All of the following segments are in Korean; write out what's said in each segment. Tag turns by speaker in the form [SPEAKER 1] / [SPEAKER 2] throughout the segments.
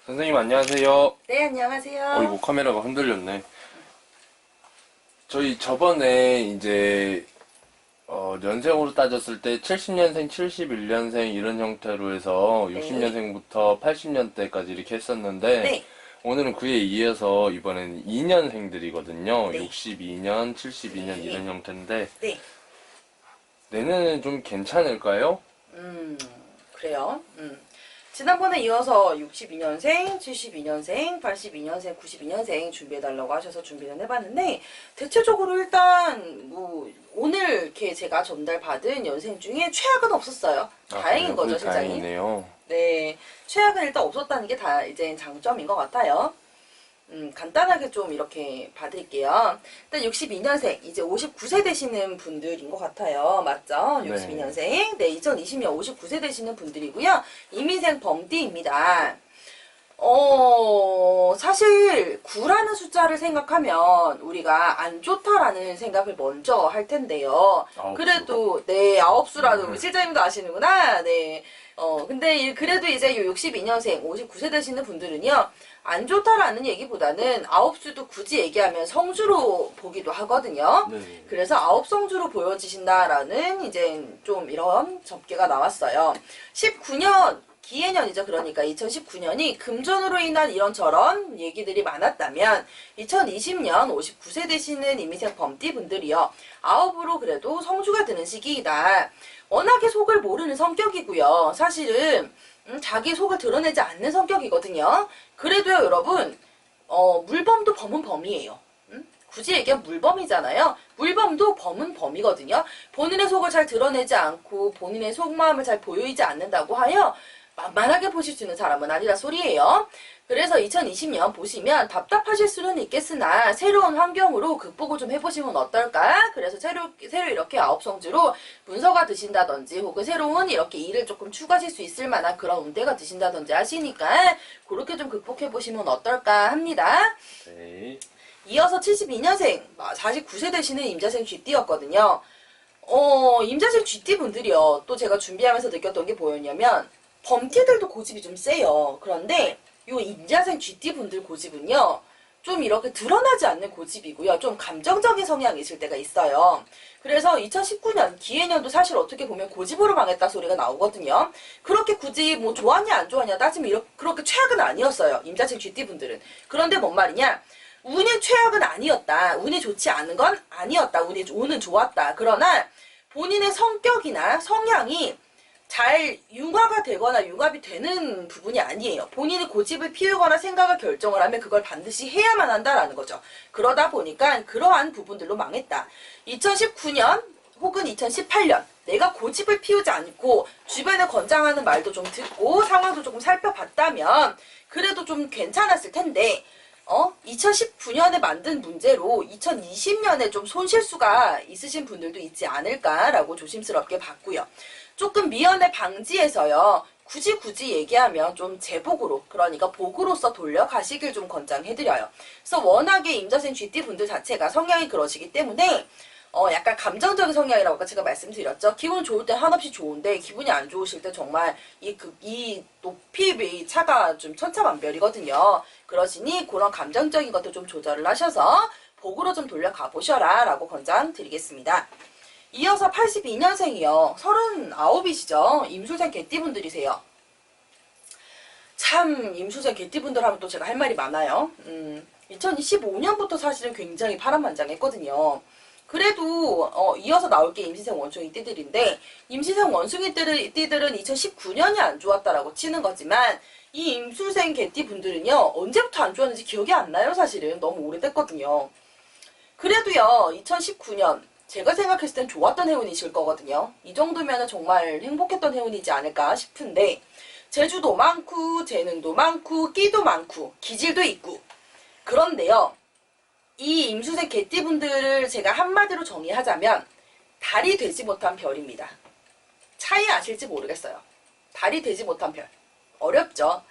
[SPEAKER 1] 선생님 안녕하세요.
[SPEAKER 2] 네, 안녕하세요.
[SPEAKER 1] 이거 카메라가 흔들렸네. 저희 저번에 이제 연생으로 따졌을 때 70년생, 71년생 이런 형태로 해서
[SPEAKER 2] 네.
[SPEAKER 1] 60년생부터 80년대까지 이렇게 했었는데
[SPEAKER 2] 네.
[SPEAKER 1] 오늘은 그에 이어서 이번에는 2년생들이거든요.
[SPEAKER 2] 네.
[SPEAKER 1] 62년, 72년
[SPEAKER 2] 네.
[SPEAKER 1] 이런 형태인데
[SPEAKER 2] 네.
[SPEAKER 1] 내년에는 좀 괜찮을까요?
[SPEAKER 2] 그래요. 지난번에 이어서 62년생, 72년생, 82년생, 92년생 준비해달라고 하셔서 준비는 해봤는데, 대체적으로 일단, 오늘 이렇게 제가 전달받은 연생 중에 최악은 없었어요. 다행인 거죠, 실장님.
[SPEAKER 1] 다행이네요.
[SPEAKER 2] 네. 최악은 일단 없었다는 게 다 이제 장점인 것 같아요. 간단하게 좀 이렇게 봐드릴게요. 일단 62년생, 이제 59세 되시는 분들인 것 같아요. 맞죠? 62년생. 네, 2020년 59세 되시는 분들이고요. 이민생 범띠입니다. 사실 9라는 숫자를 생각하면 우리가 안 좋다라는 생각을 먼저 할 텐데요. 그래도 네, 9수라도 실장님도 아시는구나. 네. 근데 그래도 이제 62년생 59세 되시는 분들은요. 안 좋다라는 얘기보다는 9수도 굳이 얘기하면 성주로 보기도 하거든요.
[SPEAKER 1] 네.
[SPEAKER 2] 그래서 9성주로 보여지신다라는 이제 좀 이런 접계가 나왔어요. 19년 기해년이죠. 그러니까 2019년이 금전으로 인한 이런저런 얘기들이 많았다면 2020년 59세 되시는 이민생 범띠 분들이요. 9으로 그래도 성주가 드는 시기이다. 워낙에 속을 모르는 성격이고요. 사실은 자기 속을 드러내지 않는 성격이거든요. 그래도요 여러분 물범도 범은 범이에요. 굳이 얘기하면 물범이잖아요. 물범도 범은 범이거든요. 본인의 속을 잘 드러내지 않고 본인의 속마음을 잘 보이지 않는다고 하여 만만하게 보실 수 있는 사람은 아니라 소리예요. 그래서 2020년 보시면 답답하실 수는 있겠으나 새로운 환경으로 극복을 좀 해보시면 어떨까? 그래서 새로 이렇게 9성주로 문서가 드신다든지 혹은 새로운 이렇게 일을 조금 추가하실 수 있을 만한 그런 운대가 드신다든지 하시니까 그렇게 좀 극복해보시면 어떨까 합니다.
[SPEAKER 1] 네.
[SPEAKER 2] 이어서 72년생 49세 되시는 임자생 쥐띠였거든요. 임자생 쥐띠 분들이요. 또 제가 준비하면서 느꼈던 게 뭐였냐면 범띠들도 고집이 좀 세요. 그런데 요 임자생 쥐띠 분들 고집은요. 좀 이렇게 드러나지 않는 고집이고요. 좀 감정적인 성향이 있을 때가 있어요. 그래서 2019년 기해년도 사실 어떻게 보면 고집으로 망했다 소리가 나오거든요. 그렇게 굳이 뭐 좋았냐 안 좋았냐 따지면 그렇게 최악은 아니었어요. 임자생 쥐띠 분들은. 그런데 뭔 말이냐. 운이 최악은 아니었다. 운이 좋지 않은 건 아니었다. 운은 좋았다. 그러나 본인의 성격이나 성향이 잘 융화가 되거나 융합이 되는 부분이 아니에요. 본인이 고집을 피우거나 생각을 결정을 하면 그걸 반드시 해야만 한다라는 거죠. 그러다 보니까 그러한 부분들로 망했다. 2019년 혹은 2018년 내가 고집을 피우지 않고 주변에 권장하는 말도 좀 듣고 상황도 조금 살펴봤다면 그래도 좀 괜찮았을 텐데 2019년에 만든 문제로 2020년에 좀 손실수가 있으신 분들도 있지 않을까라고 조심스럽게 봤고요. 조금 미연에 방지해서요. 굳이 얘기하면 좀 제복으로 그러니까 복으로서 돌려가시길 좀 권장해드려요. 그래서 워낙에 임자생 쥐띠 분들 자체가 성향이 그러시기 때문에 약간 감정적인 성향이라고 아까 제가 말씀드렸죠. 기분 좋을 때 한없이 좋은데 기분이 안 좋으실 때 정말 이 높이 차가 좀 천차만별이거든요. 그러시니 그런 감정적인 것도 좀 조절을 하셔서 복으로 좀 돌려가 보셔라 라고 권장드리겠습니다. 이어서 82년생이요. 39이시죠. 임술생 개띠분들이세요. 참 임술생 개띠분들 하면 또 제가 할 말이 많아요. 2025년부터 사실은 굉장히 파란만장했거든요. 그래도 이어서 나올 게 임신생 원숭이 띠들인데 임신생 원숭이 띠들은 2019년이 안 좋았다라고 치는 거지만 이 임술생 개띠 분들은요. 언제부터 안 좋았는지 기억이 안 나요. 사실은 너무 오래됐거든요. 그래도요. 2019년 제가 생각했을 땐 좋았던 해운이실 거거든요. 이 정도면 정말 행복했던 해운이지 않을까 싶은데 재주도 많고 재능도 많고 끼도 많고 기질도 있고 그런데요. 이 임수생 개띠분들을 제가 한마디로 정의하자면 달이 되지 못한 별입니다. 차이 아실지 모르겠어요. 달이 되지 못한 별. 어렵죠.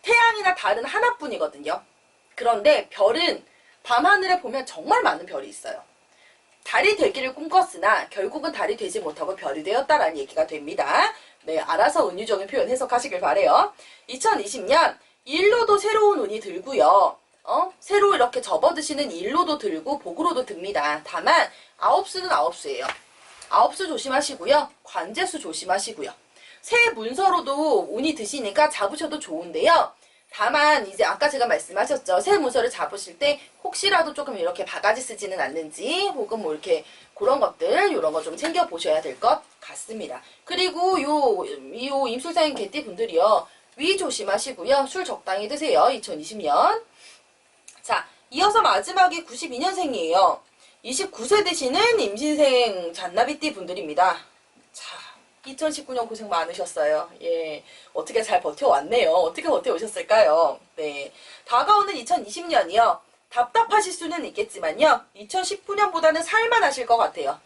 [SPEAKER 2] 태양이나 달은 하나뿐이거든요. 그런데 별은 밤하늘에 보면 정말 많은 별이 있어요. 달이 되기를 꿈꿨으나 결국은 달이 되지 못하고 별이 되었다라는 얘기가 됩니다. 네, 알아서 은유적인 표현 해석하시길 바래요. 2020년 일로도 새로운 운이 들고요. 새로 이렇게 접어드시는 일로도 들고 복으로도 듭니다. 다만 아홉수는 아홉수예요. 아홉수 조심하시고요. 관제수 조심하시고요. 새 문서로도 운이 드시니까 잡으셔도 좋은데요. 다만 이제 아까 제가 말씀하셨죠. 새 문서를 잡으실 때 혹시라도 조금 이렇게 바가지 쓰지는 않는지 혹은 뭐 이렇게 그런 것들 이런 거 좀 챙겨 보셔야 될 것 같습니다. 그리고 요 임술사인 개띠 분들이요. 위 조심하시고요. 술 적당히 드세요. 2020년. 자, 이어서 마지막에 92년생이에요. 29세 되시는 임신생 잔나비띠 분들입니다. 자, 2019년 고생 많으셨어요. 예, 어떻게 잘 버텨왔네요. 어떻게 버텨오셨을까요? 네, 다가오는 2020년이요. 답답하실 수는 있겠지만요. 2019년보다는 살만하실 것 같아요.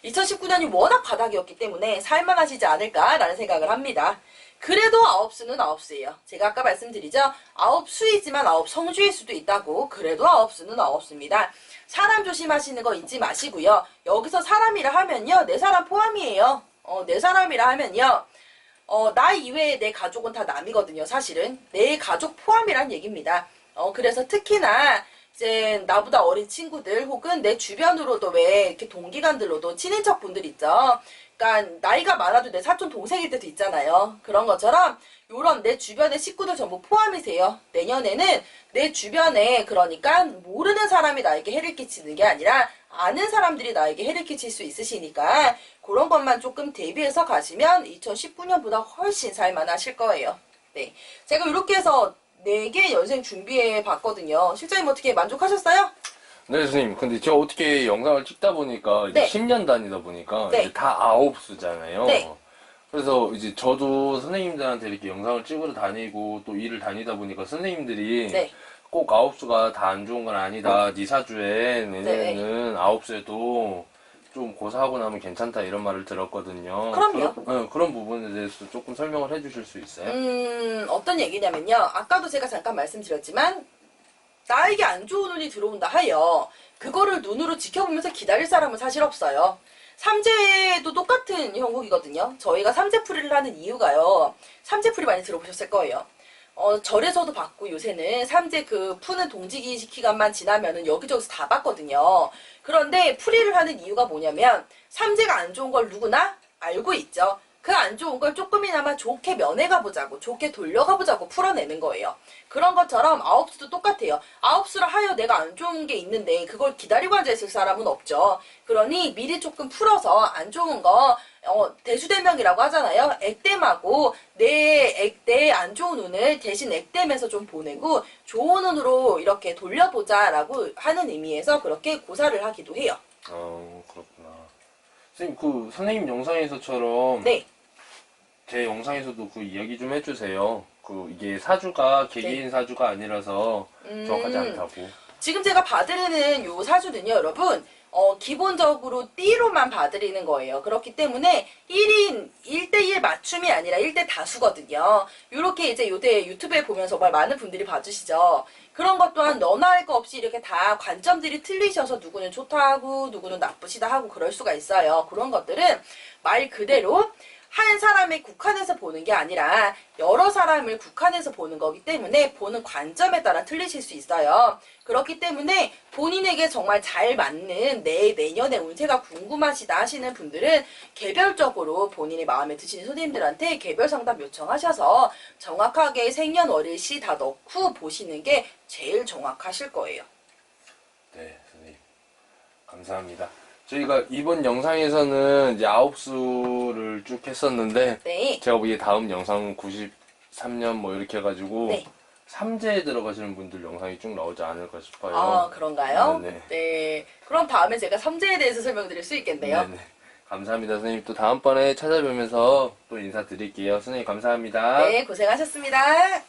[SPEAKER 2] 2019년이 워낙 바닥이었기 때문에 살만하시지 않을까라는 생각을 합니다. 그래도 아홉수는 아홉수예요. 제가 아까 말씀드리죠. 아홉수이지만 아홉성주일 수도 있다고. 그래도 아홉수는 아홉수입니다. 사람 조심하시는 거 잊지 마시고요. 여기서 사람이라 하면요. 내 사람 포함이에요. 내 사람이라 하면요. 나 이외에 내 가족은 다 남이거든요. 사실은. 내 가족 포함이란 얘기입니다. 그래서 특히나 이제 나보다 어린 친구들 혹은 내 주변으로도 왜 이렇게 동기간들로도 친인척 분들 있죠. 그러니까 나이가 많아도 내 사촌 동생일 때도 있잖아요. 그런 것처럼 요런 내 주변의 식구들 전부 포함이세요. 내년에는 내 주변에 그러니까 모르는 사람이 나에게 해를 끼치는 게 아니라 아는 사람들이 나에게 해를 끼칠 수 있으시니까 그런 것만 조금 대비해서 가시면 2019년보다 훨씬 살만하실 거예요. 네, 제가 이렇게 해서 4개 연생 준비해 봤거든요. 실장님 어떻게 만족하셨어요?
[SPEAKER 1] 네, 선생님. 근데 제가 어떻게 영상을 찍다 보니까 이제
[SPEAKER 2] 네.
[SPEAKER 1] 10년 다니다 보니까
[SPEAKER 2] 네.
[SPEAKER 1] 이제 다 아홉수잖아요.
[SPEAKER 2] 네.
[SPEAKER 1] 그래서 이제 저도 선생님들한테 이렇게 영상을 찍으러 다니고 또 일을 다니다 보니까 선생님들이
[SPEAKER 2] 네.
[SPEAKER 1] 꼭 아홉수가 다 안 좋은 건 아니다. 네 사주에 내년에는 아홉수에도 좀 고사하고 나면 괜찮다 이런 말을 들었거든요.
[SPEAKER 2] 그럼요.
[SPEAKER 1] 그런 부분에 대해서 조금 설명을 해주실 수 있어요?
[SPEAKER 2] 어떤 얘기냐면요. 아까도 제가 잠깐 말씀드렸지만 나에게 안 좋은 운이 들어온다 하여 그거를 눈으로 지켜보면서 기다릴 사람은 사실 없어요. 삼재도 똑같은 형국이거든요. 저희가 삼재풀이를 하는 이유가요. 삼재풀이 많이 들어보셨을 거예요. 절에서도 받고 요새는 삼재 그 푸는 동지기 기간만 지나면은 여기저기서 다 받거든요. 그런데 풀이를 하는 이유가 뭐냐면 삼재가 안 좋은 걸 누구나 알고 있죠. 그 안 좋은 걸 조금이나마 좋게 면해가보자고, 좋게 돌려가보자고 풀어내는 거예요. 그런 것처럼 아홉수도 똑같아요. 아홉수라 하여 내가 안 좋은 게 있는데 그걸 기다리고 앉아있을 사람은 없죠. 그러니 미리 조금 풀어서 안 좋은 거 대수대명이라고 하잖아요. 액땜하고 내 안 좋은 운을 대신 액땜해서 좀 보내고 좋은 운으로 이렇게 돌려보자라고 하는 의미에서 그렇게 고사를 하기도 해요.
[SPEAKER 1] 그렇구나. 선생님, 그 선생님 영상에서처럼
[SPEAKER 2] 네.
[SPEAKER 1] 제 영상에서도 그 이야기 좀 해주세요. 그 이게 사주가 개개인 사주가 아니라서 정확하지 않다고.
[SPEAKER 2] 지금 제가 봐드리는 요 사주는요, 여러분, 기본적으로 띠로만 봐드리는 거예요. 그렇기 때문에 1대1 맞춤이 아니라 1대 다수거든요. 요렇게 이제 요새 유튜브에 보면 정말 많은 분들이 봐주시죠. 그런 것 또한 너나 할 거 없이 이렇게 다 관점들이 틀리셔서 누구는 좋다 하고 누구는 나쁘시다 하고 그럴 수가 있어요. 그런 것들은 말 그대로 한 사람에 국한해서 보는 게 아니라 여러 사람을 국한해서 보는 거기 때문에 보는 관점에 따라 틀리실 수 있어요. 그렇기 때문에 본인에게 정말 잘 맞는 내년의 운세가 궁금하시다 하시는 분들은 개별적으로 본인이 마음에 드시는 선생님들한테 개별 상담 요청하셔서 정확하게 생년월일시 다 넣고 보시는 게 제일 정확하실 거예요.
[SPEAKER 1] 네, 선생님. 감사합니다. 저희가 이번 영상에서는 이제 아홉수를 쭉 했었는데
[SPEAKER 2] 네.
[SPEAKER 1] 제가 보기에 다음 영상 93년 뭐 이렇게 해가지고
[SPEAKER 2] 네.
[SPEAKER 1] 삼재에 들어가시는 분들 영상이 쭉 나오지 않을까 싶어요.
[SPEAKER 2] 아, 그런가요?
[SPEAKER 1] 네네.
[SPEAKER 2] 네. 그럼 다음에 제가 삼재에 대해서 설명드릴 수 있겠네요.
[SPEAKER 1] 네네. 감사합니다, 선생님. 또 다음번에 찾아뵈면서 또 인사드릴게요. 선생님, 감사합니다.
[SPEAKER 2] 네, 고생하셨습니다.